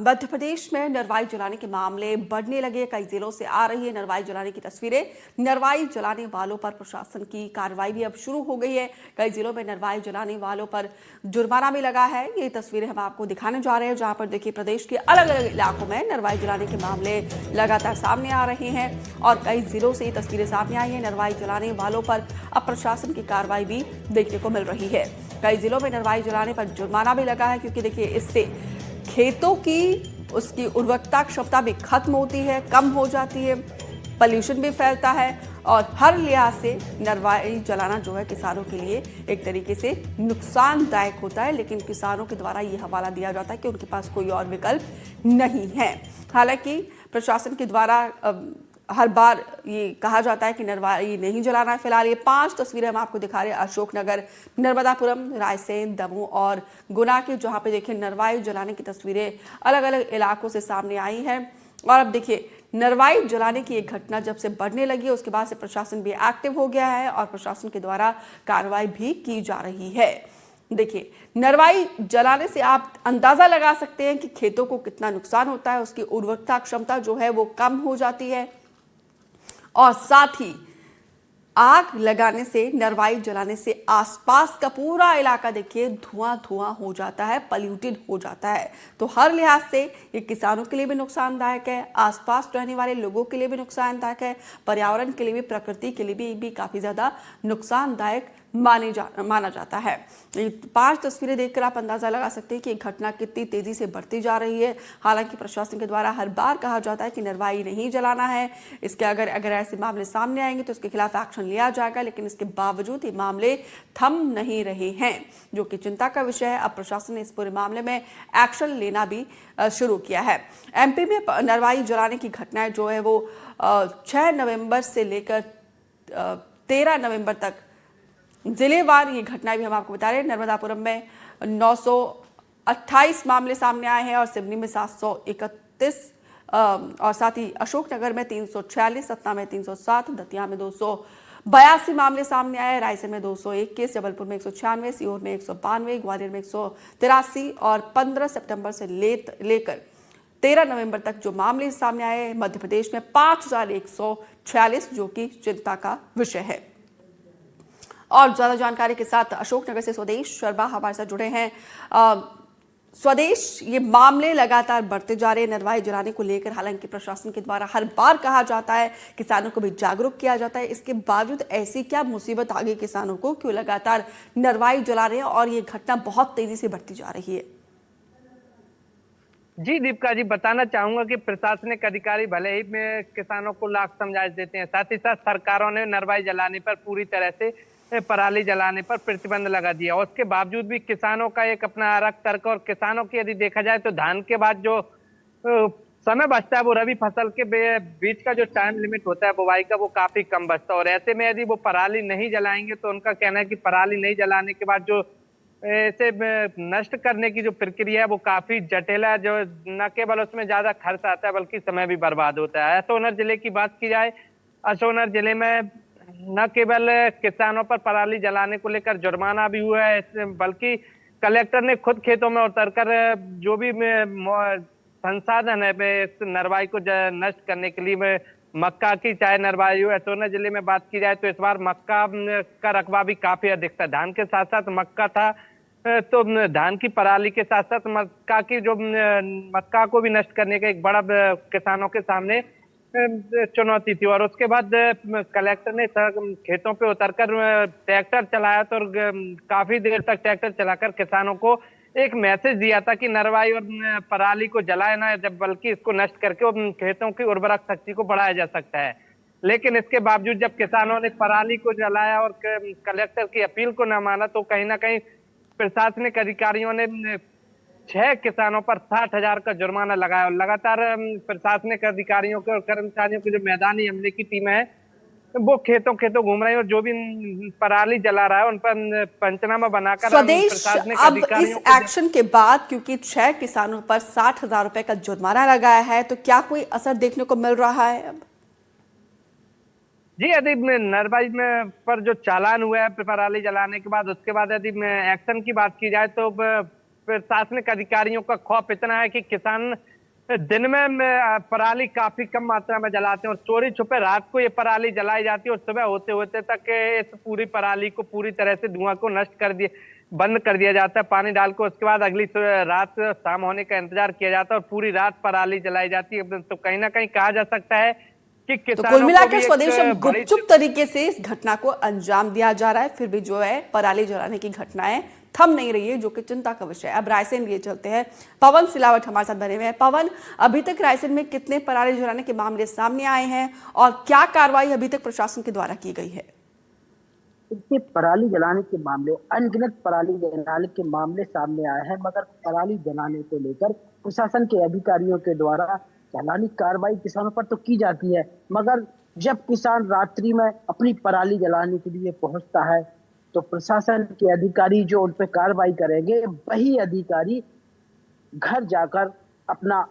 मध्य प्रदेश में नरवाई जलाने के मामले बढ़ने लगे। कई जिलों से आ रही है नरवाई जलाने की तस्वीरें। नरवाई जलाने वालों पर प्रशासन की कार्रवाई भी अब शुरू हो गई है। कई जिलों में नरवाई जलाने वालों पर जुर्माना भी लगा है। ये तस्वीरें हम आपको दिखाने जा रहे हैं, जहां पर देखिए प्रदेश के अलग अलग इलाकों में नरवाई जलाने के मामले लगातार सामने आ रहे हैं और कई जिलों से ये तस्वीरें सामने आई हैं। नरवाई जलाने वालों पर अब प्रशासन की कार्रवाई भी देखने को मिल रही है। कई जिलों में नरवाई जलाने पर जुर्माना भी लगा है, क्योंकि देखिए इससे खेतों की उसकी उर्वरकता क्षमता भी खत्म होती है, कम हो जाती है, पॉल्यूशन भी फैलता है और हर लिहाज से नरवाई जलाना जो है किसानों के लिए एक तरीके से नुकसानदायक होता है। लेकिन किसानों के द्वारा ये हवाला दिया जाता है कि उनके पास कोई और विकल्प नहीं है। हालांकि प्रशासन के द्वारा हर बार ये कहा जाता है कि नरवाई नहीं जलाना है। फिलहाल ये 5 तस्वीरें हम आपको दिखा रहे हैं अशोकनगर, नर्मदापुरम, रायसेन, दमोह और गुना की, जहां पे देखिए नरवाई जलाने की तस्वीरें अलग अलग इलाकों से सामने आई हैं। और अब देखिए नरवाई जलाने की एक घटना जब से बढ़ने लगी है, उसके बाद से प्रशासन भी एक्टिव हो गया है और प्रशासन के द्वारा कार्रवाई भी की जा रही है। देखिए नरवाई जलाने से आप अंदाजा लगा सकते हैं कि खेतों को कितना नुकसान होता है। उसकी उर्वरकता क्षमता जो है वो कम हो जाती है और साथ ही आग लगाने से, नरवाई जलाने से आसपास का पूरा इलाका देखिए धुआं धुआं हो जाता है, पॉल्यूटेड हो जाता है। तो हर लिहाज से ये किसानों के लिए भी नुकसानदायक है, आसपास रहने वाले लोगों के लिए भी नुकसानदायक है, पर्यावरण के लिए भी, प्रकृति के लिए भी काफी ज्यादा नुकसानदायक माना जाता है। ये 5 तस्वीरें देखकर आप अंदाजा लगा सकते हैं कि घटना कितनी तेजी से बढ़ती जा रही है। हालांकि प्रशासन के द्वारा हर बार कहा जाता है कि नरवाई नहीं जलाना है, इसके अगर ऐसे मामले सामने आएंगे तो इसके खिलाफ एक्शन लिया जाएगा, लेकिन इसके बावजूद ये मामले थम नहीं रहे हैं, जो कि चिंता का विषय है। अब प्रशासन ने इस पूरे मामले में एक्शन लेना भी शुरू किया है। एमपी में नरवाई जलाने की घटनाएं जो है वो 6 नवंबर से लेकर 13 नवंबर तक जिलेवार ये घटनाएं भी हम आपको बता रहे हैं। नर्मदापुरम में 928 मामले सामने आए हैं और सिवनी में 731 और साथ ही अशोकनगर में 346, सतना में 307, दतिया में 282 मामले सामने आए, रायसेन में 221, जबलपुर में 196, सीहोर में 192, ग्वालियर में 183 और 15 सितंबर से लेकर 13 नवंबर तक जो मामले सामने आए मध्य प्रदेश में 5146, जो कि चिंता का विषय है। और ज्यादा जानकारी के साथ अशोकनगर से स्वदेश शर्मा हमारे साथ जुड़े हैं। स्वदेश, ये मामले लगातार बढ़ते जा रहे हैं नरवाई जलाने को लेकर। हालांकि प्रशासन के द्वारा हर बार कहा जाता है, किसानों को भी जागरूक किया जाता है, इसके बावजूद ऐसी क्या मुसीबत आ गई किसानों को, क्यों लगातार नरवाई जला रहे हैं और ये घटना बहुत तेजी से बढ़ती जा रही है? जी दीपिका जी, बताना चाहूंगा कि प्रशासनिक अधिकारी भले ही किसानों को लाख समझा देते हैं, साथ ही साथ सरकारों ने नरवाई जलाने पर पूरी तरह से, पराली जलाने पर प्रतिबंध लगा दिया। उसके बावजूद भी किसानों का एक अपना अलग तर्क, और किसानों की यदि देखा जाए तो धान के बाद जो समय बचता है वो रबी फसल के बीच का जो टाइम लिमिट होता है बुवाई का, वो काफी कम बचता है। और ऐसे में यदि वो पराली नहीं जलाएंगे तो उनका कहना है कि पराली नहीं जलाने के बाद जो इसे नष्ट करने की जो प्रक्रिया है वो काफी जटिल है, जो न केवल उसमें ज्यादा खर्च आता है बल्कि समय भी बर्बाद होता है। अशोकनगर जिले की बात की जाए, अशोकनगर जिले में न केवल किसानों पर पराली जलाने को लेकर जुर्माना भी हुआ है, बल्कि कलेक्टर ने खुद खेतों में उतरकर जो भी संसाधन है इस नरवाई को नष्ट करने के लिए, मक्का की चाहे नरवाई हो। अशोकनगर जिले में बात की जाए तो इस बार मक्का का रकबा भी काफी अधिक था, धान के साथ साथ मक्का था। तो धान की पराली के साथ साथ मक्का की जो मक्का को भी नष्ट करने का एक बड़ा किसानों के सामने चुनौती थी। और उसके बाद कलेक्टर ने खेतों पे उतरकर ट्रैक्टर चलाया तो काफी देर तक ट्रैक्टर चलाकर किसानों को एक मैसेज दिया था कि नरवाई और पराली को जलाए ना, जब बल्कि इसको नष्ट करके खेतों की उर्वरक शक्ति को बढ़ाया जा सकता है। लेकिन इसके बावजूद जब किसानों ने पराली को जलाया और कलेक्टर की अपील को न माना, तो कहीं ना कहीं प्रशासनिक अधिकारियों ने 6 किसानों पर 60,000 का जुर्माना लगाया। और लगातार प्रशासनिक अधिकारियों के और कर्मचारियों की जो मैदानी अमले की टीम है वो खेतों घूम रहे हैं और जो भी पराली जला रहा है उन पर पंचनामा बनाकर स्वदेश, अब इस एक्शन के बाद क्योंकि 6 किसानों पर 60,000 रुपए का जुर्माना लगाया है, तो क्या कोई असर देखने को मिल रहा है अब? जी, यदि नरवाई में पर जो चालान हुआ है पराली जलाने के बाद, उसके बाद यदि एक्शन की बात की जाए तो प्रशासनिक अधिकारियों का खौफ इतना है कि किसान दिन में पराली काफी कम मात्रा में जलाते हैं और चोरी छुपे रात को ये पराली जलाई जाती है और सुबह होते होते तक इस पूरी पराली को पूरी तरह से धुआं को नष्ट कर दिए बंद कर दिया जाता है पानी डाल को। उसके बाद अगली रात शाम होने का इंतजार किया जाता है और पूरी रात पराली जलाई जाती है। तो कहीं ना कहीं कहा जा सकता है कि तो कुल किसानों को मिलाकर भी स्वदेश अब एक बड़ी गुपचुप तरीके से इस घटना को अंजाम दिया जा रहा है, फिर भी जो है पराली जलाने की घटनाएं थम नहीं रही है, जो कि चिंता का विषय है। अब रायसेन लिए चलते हैं, पवन सिलावट हमारे साथ बने हुए हैं। पवन, अभी तक रायसेन में कितने पराली जलाने के मामले सामने आए हैं और क्या कार्रवाई अभी तक प्रशासन के द्वारा की गई है? इसके पराली जलाने के मामले, अनगिनत पराली जलाने के मामले सामने आए हैं, मगर पराली जलाने को लेकर प्रशासन के अधिकारियों के द्वारा चालानी कार्रवाई किसानों पर तो की जाती है, मगर जब किसान रात्रि में अपनी पराली जलाने के लिए पहुंचता है तो प्रशासन के अधिकारी जो उन पर कार्रवाई करेंगे, वही अधिकारी घर जाकर अपना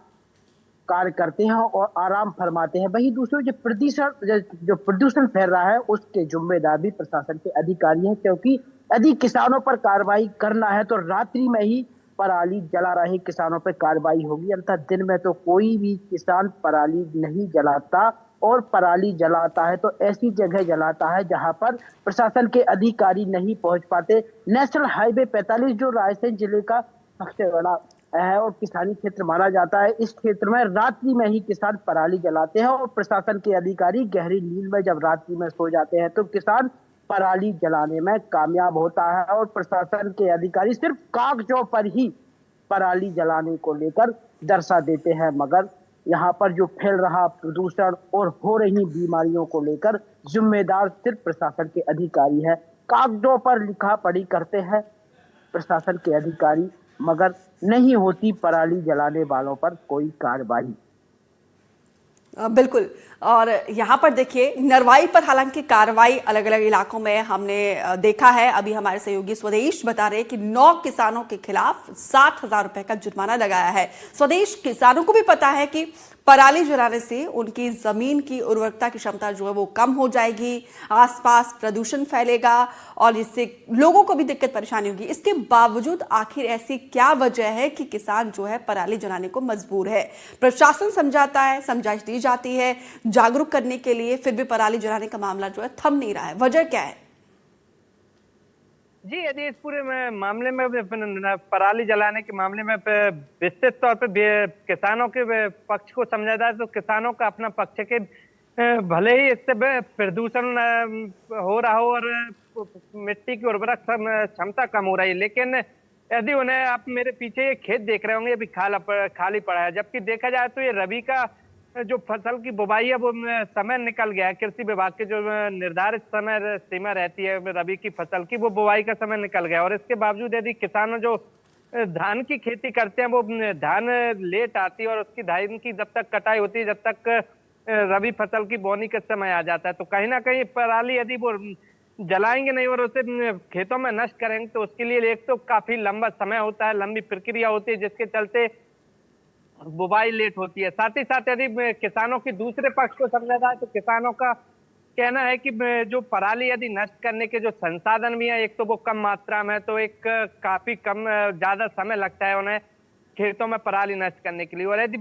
कार्य करते हैं और आराम फरमाते हैं। वही दूसरी जो प्रदूषण फैल रहा है उसके जिम्मेदार भी प्रशासन के अधिकारी हैं, क्योंकि यदि किसानों पर कार्रवाई करना है तो रात्रि में ही पराली जला रहे किसानों पर कार्रवाई होगी। अर्थात दिन में तो कोई भी किसान पराली नहीं जलाता, और पराली जलाता है तो ऐसी जगह जलाता है जहां पर प्रशासन के अधिकारी नहीं पहुंच पाते। नेशनल हाईवे 45 जो रायसेन जिले का सबसे बड़ा है और किसानी क्षेत्र माना जाता है, इस क्षेत्र में रात्रि में ही किसान पराली जलाते हैं और प्रशासन के अधिकारी गहरी नींद में जब रात्रि में सो जाते हैं तो किसान पराली जलाने में कामयाब होता है और प्रशासन के अधिकारी सिर्फ कागजों पर ही पराली जलाने को लेकर दर्शा देते हैं, मगर यहाँ पर जो फैल रहा प्रदूषण और हो रही बीमारियों को लेकर जिम्मेदार सिर्फ प्रशासन के अधिकारी है। कागजों पर लिखा पढ़ी करते हैं प्रशासन के अधिकारी, मगर नहीं होती पराली जलाने वालों पर कोई कार्रवाई। बिल्कुल। और यहाँ पर देखिए, नरवाई पर हालांकि कार्रवाई अलग अलग इलाकों में हमने देखा है। अभी हमारे सहयोगी स्वदेश बता रहे हैं कि 9 किसानों के खिलाफ 60,000 रुपए का जुर्माना लगाया है। स्वदेश, किसानों को भी पता है कि पराली जलाने से उनकी जमीन की उर्वरकता की क्षमता जो है वो कम हो जाएगी, आसपास प्रदूषण फैलेगा और इससे लोगों को भी दिक्कत परेशानी होगी। इसके बावजूद आखिर ऐसी क्या वजह है कि किसान जो है पराली जलाने को मजबूर है? प्रशासन समझाता है, समझाइश दी जाती है जागरूक करने के लिए, फिर भी पराली जलाने का मामला जो है थम नहीं रहा है। वजह क्या है? जी, यदि इस पूरे मामले में पराली जलाने के मामले में विस्तृत तौर पे किसानों के पक्ष को समझा जाए तो किसानों का अपना पक्ष है कि भले ही इससे प्रदूषण हो रहा हो और मिट्टी की उर्वरक क्षमता कम हो रही है, लेकिन यदि उन्हें आप मेरे पीछे ये खेत देख रहे होंगे, अभी खाली पड़ा है, जबकि देखा जाए तो ये रबी का जो फसल की बुवाई है वो समय निकल गया है। कृषि विभाग के जो निर्धारित समय सीमा रहती है रबी की फसल की, वो बुवाई का समय निकल गया और इसके बावजूद यदि किसान जो धान की खेती करते हैं वो धान लेट आती है और उसकी धान की जब तक कटाई होती है, जब तक रबी फसल की बोनी का समय आ जाता है, तो कहीं ना कहीं पराली यदि वो जलाएंगे नहीं और उसे खेतों में नष्ट करेंगे तो उसके लिए एक तो काफी लंबा समय होता है, लंबी प्रक्रिया होती है, जिसके चलते बुवाई लेट होती है। साथ ही साथ यदि किसानों की दूसरे पक्ष को समझा जाए तो किसानों का कहना है कि जो पराली यदि नष्ट करने के जो संसाधन भी है, एक तो वो कम मात्रा में, तो एक काफी कम ज्यादा समय लगता है उन्हें खेतों में पराली नष्ट करने के लिए, और यदि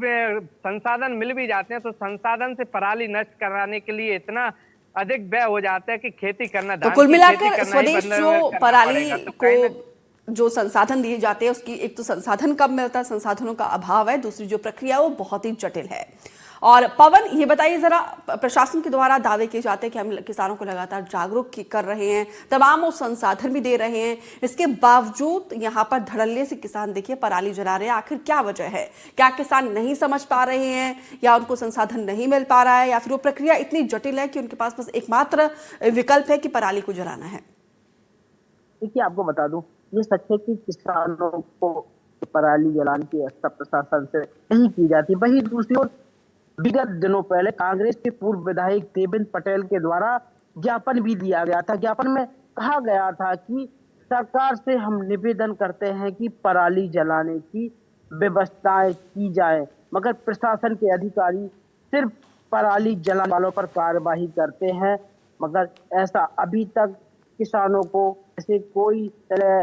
संसाधन मिल भी जाते हैं तो संसाधन से पराली नष्ट कराने के लिए इतना अधिक व्यय हो जाता है कि खेती करना, तो धान कुल की खेती मिलाकर करना ही स्वदेश बंद जो करना पराली पड़ेगा। तो को जो संसाधन दिए जाते हैं उसकी एक तो संसाधन कम मिलता है, संसाधनों का अभाव है, दूसरी जो प्रक्रिया वो बहुत ही जटिल है। और पवन, ये बताइए जरा, प्रशासन के द्वारा दावे किए जाते हैं कि हम किसानों को लगातार जागरूक कर रहे हैं, तमाम वो संसाधन भी दे रहे हैं, इसके बावजूद यहाँ पर धड़ल्ले से किसान देखिए पराली जला रहे हैं। आखिर क्या वजह है? क्या किसान नहीं समझ पा रहे हैं या उनको संसाधन नहीं मिल पा रहा है, या फिर वो प्रक्रिया इतनी जटिल है कि उनके पास बस एकमात्र विकल्प है कि पराली को जलाना है? देखिए, आपको बता दूं, ये सच है कि किसानों को पराली जलाने की व्यवस्था प्रशासन से नहीं की जाती। वही दूसरी ओर विगत दिनों पहले कांग्रेस के पूर्व विधायक देवेंद्र पटेल के द्वारा ज्ञापन भी दिया गया था। ज्ञापन में कहा गया था कि सरकार से हम निवेदन करते हैं कि पराली जलाने की व्यवस्थाएं की जाए, मगर प्रशासन के अधिकारी सिर्फ पराली जलाने वालों पर कार्यवाही करते हैं, मगर ऐसा अभी तक किसानों को ऐसे कोई तरह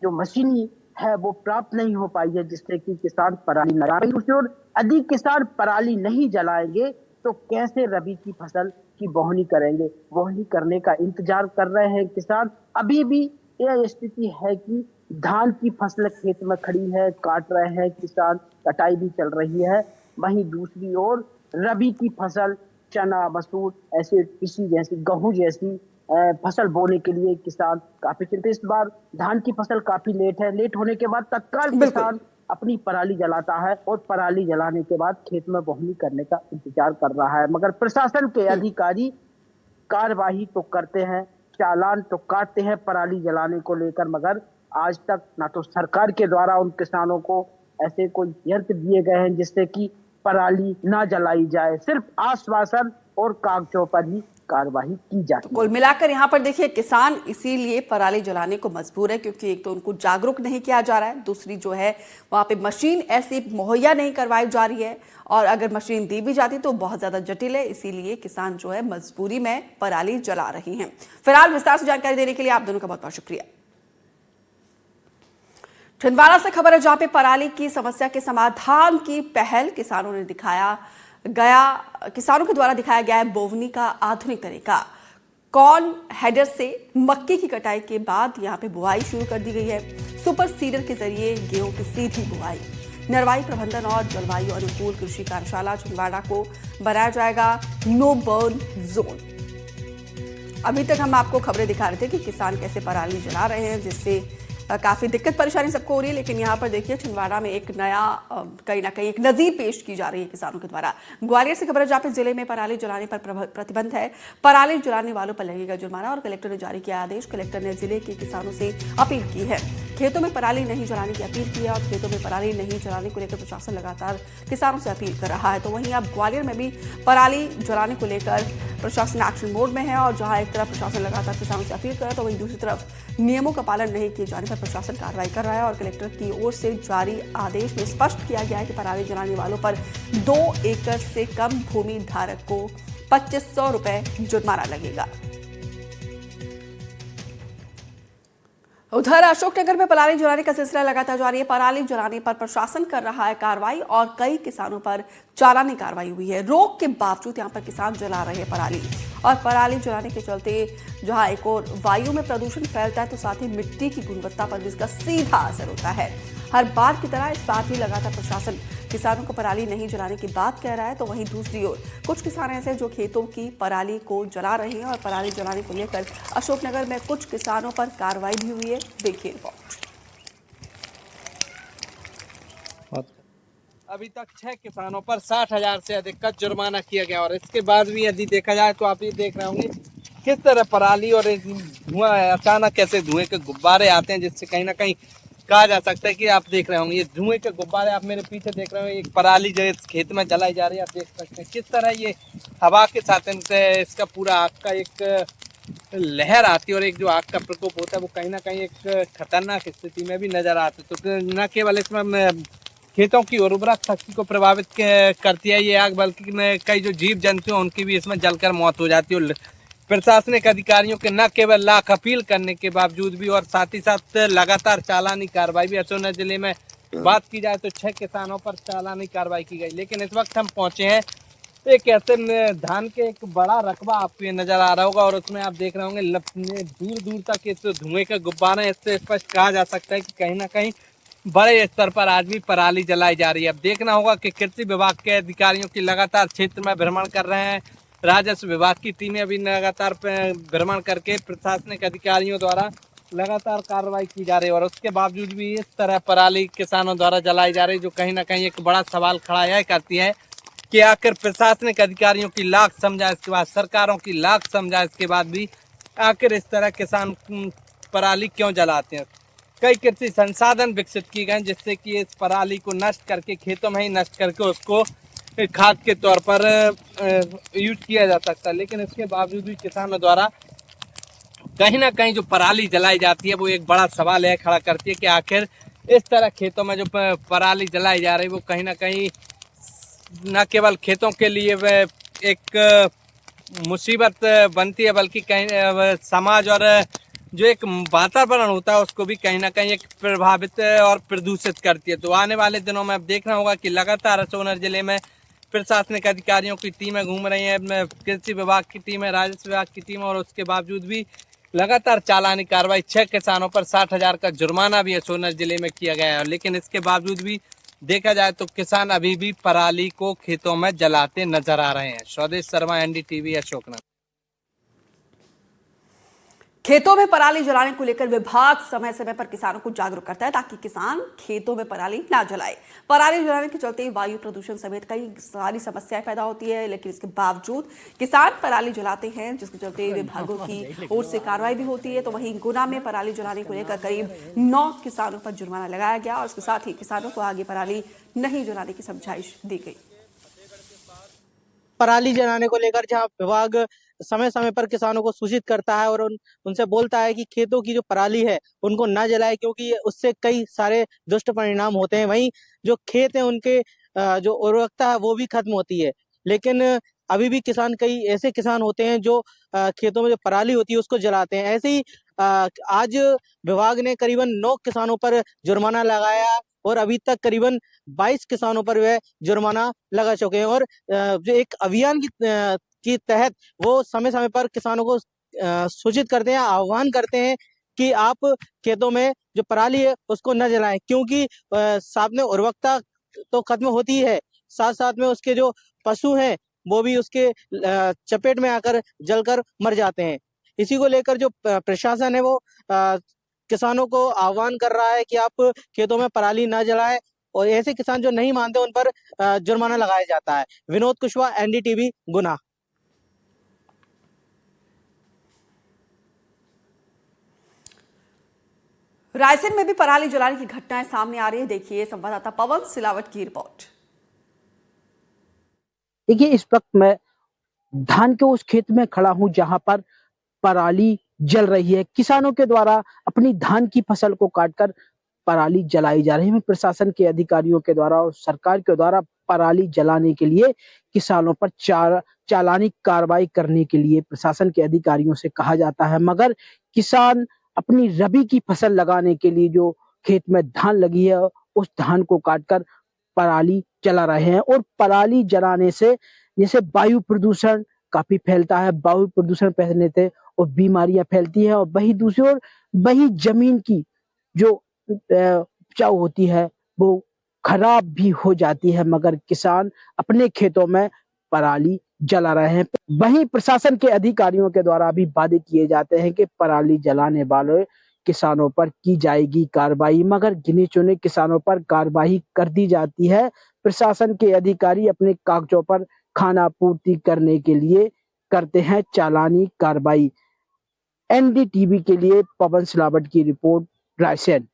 जो मशीनी है वो प्राप्त नहीं हो पाई है, जिससे कि किसान पराली न जलाए। दूसरी ओर यदि किसान पराली नहीं जलाएंगे तो कैसे रबी की फसल की बोहनी करेंगे? बोहनी करने का इंतजार कर रहे हैं किसान। अभी भी यह स्थिति है कि धान की फसल खेत में खड़ी है, काट रहे हैं किसान, कटाई भी चल रही है। वहीं दूसरी ओर रबी की फसल चना, मसूर, ऐसे कृषि जैसी, गेहूं जैसी फसल बोने के लिए किसान काफी चिंतित। इस बार धान की फसल काफी लेट है। लेट होने के बाद तत्काल बिल्कुल। किसान अपनी पराली जलाता है और पराली जलाने के बाद खेत में बोहनी करने का इंतजार कर रहा है। मगर प्रशासन के अधिकारी कार्यवाही तो करते हैं, चालान तो काटते हैं पराली जलाने को लेकर, मगर आज तक ना तो सरकार के द्वारा उन किसानों को ऐसे कोई यंत्र दिए गए हैं जिससे कि पराली ना जलाई जाए। सिर्फ आश्वासन और कागजों पर ही कार्यवाही की जाती है। कुल मिलाकर यहाँ पर देखिए किसान इसीलिए पराली जलाने को मजबूर है, क्योंकि एक तो उनको जागरूक नहीं किया जा रहा है, दूसरी जो है वहाँ पे मशीन ऐसी मुहैया नहीं करवाई जा रही है, और अगर मशीन दी भी जाती तो बहुत ज्यादा जटिल है। इसीलिए किसान जो है मजबूरी में पराली जला रही हैं। फिलहाल विस्तार से जानकारी देने के लिए आप दोनों का बहुत बहुत शुक्रिया। छिंदवाड़ा से खबर है, जहां पे पराली की समस्या के समाधान की पहल किसानों के द्वारा दिखाया गया है बोवनी का आधुनिक तरीका। कॉर्न हेडर से मक्की की कटाई के बाद यहां पे बुआई शुरू कर दी गई है। सुपर सीडर के जरिए गेहूं की सीधी बुआई। नरवाई प्रबंधन और जलवायु अनुकूल कृषि कार्यशाला छिंदवाड़ा को बनाया जाएगा नो बर्न जोन। अभी तक हम आपको खबरें दिखा रहे थे कि किसान कैसे पराली जला रहे हैं, जिससे काफी दिक्कत परेशानी सबको हो रही है। लेकिन यहाँ पर देखिए छिंदवाड़ा में एक नया कहीं ना कहीं एक नजीर पेश की जा रही है किसानों के द्वारा। ग्वालियर से खबर है, जहाँ पे जिले में पराली जलाने पर प्रतिबंध है। पराली जलाने वालों पर लगेगा जुर्माना, और कलेक्टर ने जारी किया आदेश। कलेक्टर ने जिले के किसानों से अपील की है, खेतों में पराली नहीं जलाने की अपील की है, और खेतों में पराली नहीं जलाने को लेकर प्रशासन लगातार किसानों से अपील कर रहा है। तो वहीं अब ग्वालियर में भी पराली जलाने को लेकर प्रशासन एक्शन मोड में है, और जहां एक तरफ प्रशासन लगातार किसानों से अपील कर रहा है, तो वहीं दूसरी तरफ नियमों का पालन नहीं किए जाने पर प्रशासन कार्रवाई कर रहा है। और कलेक्टर की ओर से जारी आदेश में स्पष्ट किया गया है कि पराली जलाने वालों पर 2 एकड़ से कम भूमि धारक को 2500 रुपए जुर्माना लगेगा। उधर अशोकनगर में पराली जलाने का सिलसिला लगातार जारी है। पराली जलाने पर प्रशासन कर रहा है कार्रवाई, और कई किसानों पर चालानी कार्रवाई हुई है। रोक के बावजूद यहां पर किसान जला रहे हैं पराली, और पराली जलाने के चलते जहां एक और वायु में प्रदूषण फैलता है, तो साथ ही मिट्टी की गुणवत्ता पर भी इसका सीधा असर होता है। हर बार की तरह इस बार भी लगातार प्रशासन किसानों को पराली नहीं जलाने की बात कह रहा है। तो वहीं दूसरी ओर कुछ किसान ऐसे जो खेतों की पराली को जला रहे हैं, और पराली जलाने को लेकर अशोकनगर में कुछ किसानों पर कार्रवाई भी हुई है। देखिए रिपोर्ट। अभी तक 6 किसानों पर 60,000 से अधिक का जुर्माना किया गया, और इसके बाद भी यदि देखा जाए तो आप ये देख रहे होंगे किस तरह पराली और धुआं, अचानक कैसे धुएं के गुब्बारे आते हैं, जिससे कहीं ना कहीं कहा जा सकता है कि आप देख रहे होंगे ये धुएं के गुब्बारे आप मेरे पीछे देख रहे हो। एक पराली जो इस खेत में जलाई जा रही है, आप देख सकते हैं किस तरह ये हवा के साथ इसका पूरा आग का एक लहर आती है, और एक जो आग का प्रकोप होता है वो कहीं ना कहीं एक खतरनाक स्थिति में भी नजर आता है। तो न केवल इसमें खेतों की उर्वरक शक्ति को प्रभावित करती है ये आग, बल्कि कई जो जीव जंतु हैं उनकी भी इसमें जलकर मौत हो जाती है। प्रशासनिक अधिकारियों के न केवल लाख अपील करने के बावजूद भी, और साथ ही साथ लगातार चालानी कार्रवाई भी। अशोकनगर जिले में बात की जाए तो 6 किसानों पर चालानी कार्रवाई की गई। लेकिन इस वक्त हम पहुंचे हैं एक ऐसे धान के एक बड़ा रकबा आपको ये नजर आ रहा होगा, और उसमें आप देख रहे होंगे दूर दूर तक इस धुएं का गुब्बारा। इससे स्पष्ट कहा जा सकता है कि कहीं ना कहीं बड़े स्तर पर आज भी पराली जलाई जा रही है। अब देखना होगा कि कृषि विभाग के अधिकारियों की लगातार क्षेत्र में भ्रमण कर रहे हैं, राजस्व विभाग की टीमें भी लगातार भ्रमण करके प्रशासनिक अधिकारियों द्वारा लगातार कार्रवाई की जा रही है, और उसके बावजूद भी इस तरह पराली किसानों द्वारा जलाई जा रही है, जो कहीं ना कहीं एक बड़ा सवाल खड़ा यह करती है कि आखिर प्रशासनिक अधिकारियों की लाख समझा, इसके बाद सरकारों की लाख समझा, इसके बाद भी आखिर इस तरह किसान पराली क्यों जलाते हैं। कई कृषि संसाधन विकसित किए गए जिससे कि इस पराली को नष्ट करके, खेतों में ही नष्ट करके उसको खाद के तौर पर यूज किया जा सकता है। लेकिन इसके बावजूद भी किसानों द्वारा कहीं ना कहीं जो पराली जलाई जाती है वो एक बड़ा सवाल है खड़ा करती है कि आखिर इस तरह खेतों में जो पराली जलाई जा रही है वो कहीं ना कहीं न केवल खेतों के लिए एक मुसीबत बनती है, बल्कि कहीं समाज और जो एक वातावरण होता है उसको भी कहीं ना कहीं एक प्रभावित और प्रदूषित करती है। तो आने वाले दिनों में अब देखना होगा कि लगातार सोनभद्र जिले में प्रशासनिक अधिकारियों की टीमें घूम रही हैं, कृषि विभाग की टीम है, राजस्व विभाग की टीम, और उसके बावजूद भी लगातार चालानी कार्रवाई। 6 किसानों पर 60,000 का जुर्माना भी है सोनभद्र जिले में किया गया है, लेकिन इसके बावजूद भी देखा जाए तो किसान अभी भी पराली को खेतों में जलाते नजर आ रहे हैं। स्वदेश शर्मा, एनडीटीवी, अशोकनगर। खेतों में पराली जलाने को लेकर विभाग समय समय पर किसानों को जागरूक करता है ताकि किसान खेतों में पराली ना जलाए। पराली जलाने के चलते वायु प्रदूषण समेत कई सारी समस्याएं पैदा होती है, लेकिन इसके बावजूद किसान पराली जलाते हैं, जिसके चलते विभागों की ओर से कार्रवाई भी होती है। तो वहीं गुना में पराली जलाने को लेकर करीब 9 किसानों पर जुर्माना लगाया गया और इसके साथ ही किसानों को आगे पराली नहीं जलाने की समझाइश दी गई। पराली जलाने को लेकर जहां विभाग समय समय पर किसानों को सूचित करता है और उनसे बोलता है कि खेतों की जो पराली है उनको ना जलाए, क्योंकि उससे कई सारे दुष्ट परिणाम होते हैं। वहीं जो खेत है उनके जो उर्वरकता है वो भी खत्म होती है। लेकिन अभी भी कई ऐसे किसान होते हैं जो खेतों में जो पराली होती है उसको जलाते हैं। ऐसे ही आज विभाग ने करीबन 9 किसानों पर जुर्माना लगाया और अभी तक करीबन 22 किसानों पर वह जुर्माना लगा चुके हैं। और जो एक अभियान की तहत वो समय समय पर किसानों को सूचित करते हैं, आह्वान करते हैं कि आप खेतों में जो पराली है उसको न जलाएं, क्योंकि साथ में उर्वरकता तो खत्म होती है, साथ साथ में उसके जो पशु हैं वो भी उसके चपेट में आकर जलकर मर जाते हैं। इसी को लेकर जो प्रशासन है वो किसानों को आह्वान कर रहा है कि आप खेतों में पराली ना जलाएं, और ऐसे किसान जो नहीं मानते उन पर जुर्माना लगाया जाता है। विनोद कुशवाहा, एनडीटीवी, गुना। रायसेन में भी पराली जलाने की घटनाएं सामने आ रही है। देखिए संवाददाता पवन सिलावट की रिपोर्ट। देखिए, इस वक्त मैं धान के उस खेत में खड़ा हूं जहां पर पराली जल रही है। किसानों के द्वारा अपनी धान की फसल को काटकर पराली जलाई जा रही है। प्रशासन के अधिकारियों के द्वारा और सरकार के द्वारा पराली जलाने के लिए किसानों पर चालानी कार्रवाई करने के लिए प्रशासन के अधिकारियों से कहा जाता है, मगर किसान अपनी रबी की फसल लगाने के लिए जो खेत में धान लगी है उस धान को काटकर पराली जला रहे हैं। और पराली जलाने से जैसे वायु प्रदूषण काफी फैलता है, वायु प्रदूषण फैलने से और बीमारियां फैलती है, और वही दूसरी ओर वही जमीन की जो उपजाऊ होती है वो खराब भी हो जाती है, मगर किसान अपने खेतों में पराली जला रहे हैं। वहीं प्रशासन के अधिकारियों के द्वारा भी वादे किए जाते हैं कि पराली जलाने वाले किसानों पर की जाएगी कार्रवाई, मगर गिने चुने किसानों पर कार्रवाई कर दी जाती है। प्रशासन के अधिकारी अपने कागजों पर खाना पूर्ति करने के लिए करते हैं चालानी कार्रवाई। एनडीटीवी के लिए पवन सिलावट की रिपोर्ट, रायसेन।